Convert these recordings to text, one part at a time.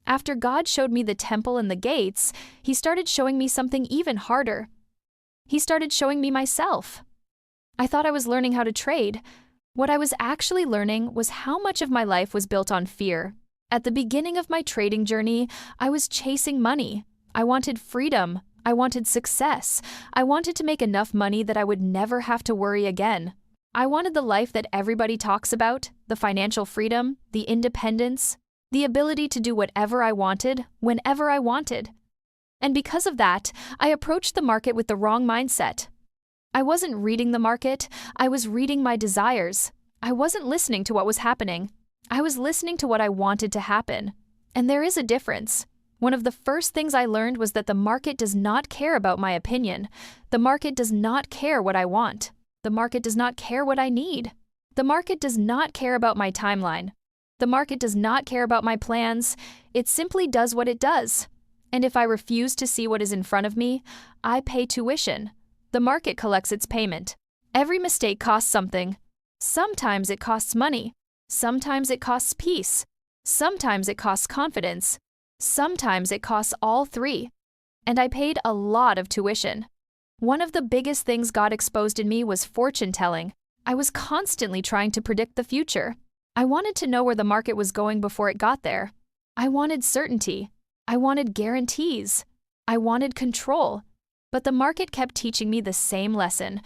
After God showed me the temple and the gates, He started showing me something even harder. He started showing me myself. I thought I was learning how to trade. What I was actually learning was how much of my life was built on fear. At the beginning of my trading journey, I was chasing money. I wanted freedom. I wanted success. I wanted to make enough money that I would never have to worry again. I wanted the life that everybody talks about, the financial freedom, the independence, the ability to do whatever I wanted, whenever I wanted. And because of that, I approached the market with the wrong mindset. I wasn't reading the market, I was reading my desires. I wasn't listening to what was happening. I was listening to what I wanted to happen. And there is a difference. One of the first things I learned was that the market does not care about my opinion. The market does not care what I want. The market does not care what I need. The market does not care about my timeline. The market does not care about my plans. It simply does what it does. And if I refuse to see what is in front of me, I pay tuition. The market collects its payment. Every mistake costs something. Sometimes it costs money. Sometimes it costs peace. Sometimes it costs confidence. Sometimes it costs all three. And I paid a lot of tuition. One of the biggest things God exposed in me was fortune telling. I was constantly trying to predict the future. I wanted to know where the market was going before it got there. I wanted certainty. I wanted guarantees. I wanted control. But the market kept teaching me the same lesson.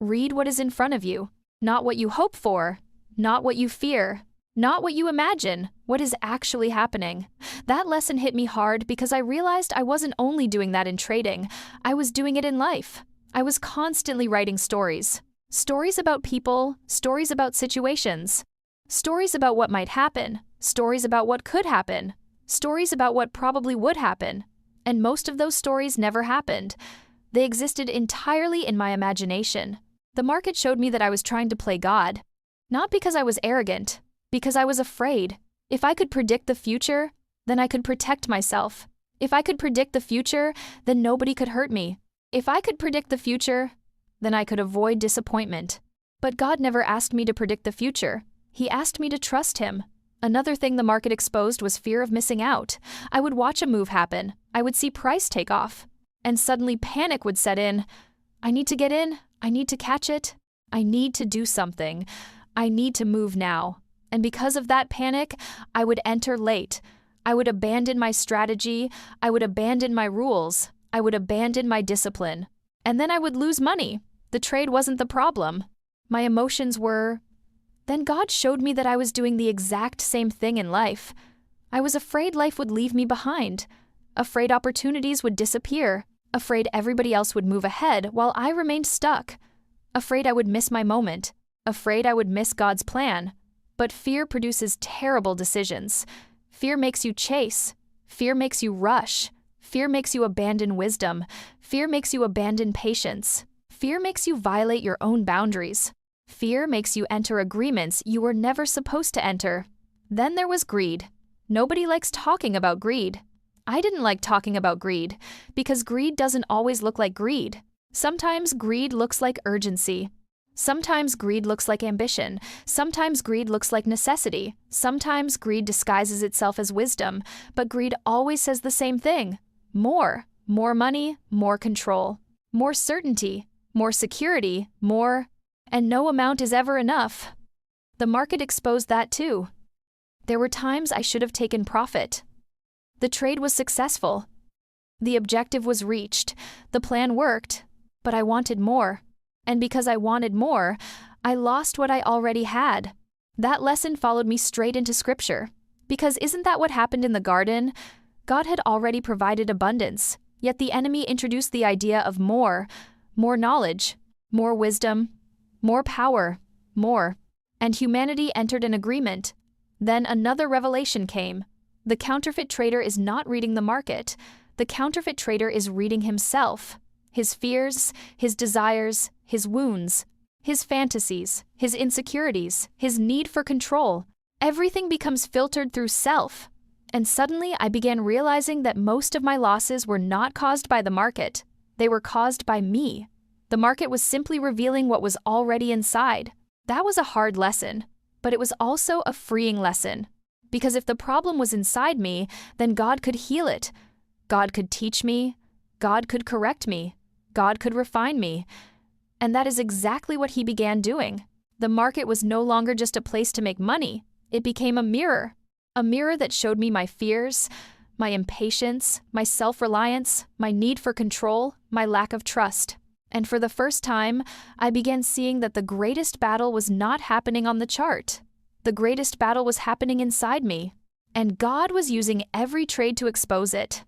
Read what is in front of you, not what you hope for, not what you fear, not what you imagine, what is actually happening. That lesson hit me hard because I realized I wasn't only doing that in trading, I was doing it in life. I was constantly writing stories. Stories about people, stories about situations, stories about what might happen, stories about what could happen, stories about what probably would happen. And most of those stories never happened. They existed entirely in my imagination. The market showed me that I was trying to play God. Not because I was arrogant, because I was afraid. If I could predict the future, then I could protect myself. If I could predict the future, then nobody could hurt me. If I could predict the future, then I could avoid disappointment. But God never asked me to predict the future. He asked me to trust Him. Another thing the market exposed was fear of missing out. I would watch a move happen. I would see price take off. And suddenly panic would set in. I need to get in. I need to catch it. I need to do something. I need to move now. And because of that panic, I would enter late. I would abandon my strategy. I would abandon my rules. I would abandon my discipline. And then I would lose money. The trade wasn't the problem. My emotions were. Then God showed me that I was doing the exact same thing in life. I was afraid life would leave me behind. Afraid opportunities would disappear. Afraid everybody else would move ahead while I remained stuck. Afraid I would miss my moment. Afraid I would miss God's plan. But fear produces terrible decisions. Fear makes you chase. Fear makes you rush. Fear makes you abandon wisdom. Fear makes you abandon patience. Fear makes you violate your own boundaries. Fear makes you enter agreements you were never supposed to enter. Then there was greed. Nobody likes talking about greed. I didn't like talking about greed because greed doesn't always look like greed. Sometimes greed looks like urgency. Sometimes greed looks like ambition. Sometimes greed looks like necessity. Sometimes greed disguises itself as wisdom, but greed always says the same thing. More. More money, more control. More certainty, more security, more. And no amount is ever enough. The market exposed that too. There were times I should have taken profit. The trade was successful. The objective was reached. The plan worked. But I wanted more. And because I wanted more, I lost what I already had. That lesson followed me straight into Scripture. Because isn't that what happened in the garden? God had already provided abundance, yet the enemy introduced the idea of more knowledge, more wisdom, more power, more. And humanity entered an agreement. Then another revelation came. The counterfeit trader is not reading the market. The counterfeit trader is reading himself. His fears, his desires, his wounds, his fantasies, his insecurities, his need for control. Everything becomes filtered through self. And suddenly I began realizing that most of my losses were not caused by the market. They were caused by me. The market was simply revealing what was already inside. That was a hard lesson, but it was also a freeing lesson. Because if the problem was inside me, then God could heal it. God could teach me. God could correct me. God could refine me. And that is exactly what he began doing. The market was no longer just a place to make money. It became a mirror that showed me my fears, my impatience, my self-reliance, my need for control, my lack of trust. And for the first time, I began seeing that the greatest battle was not happening on the chart. The greatest battle was happening inside me. And God was using every trade to expose it.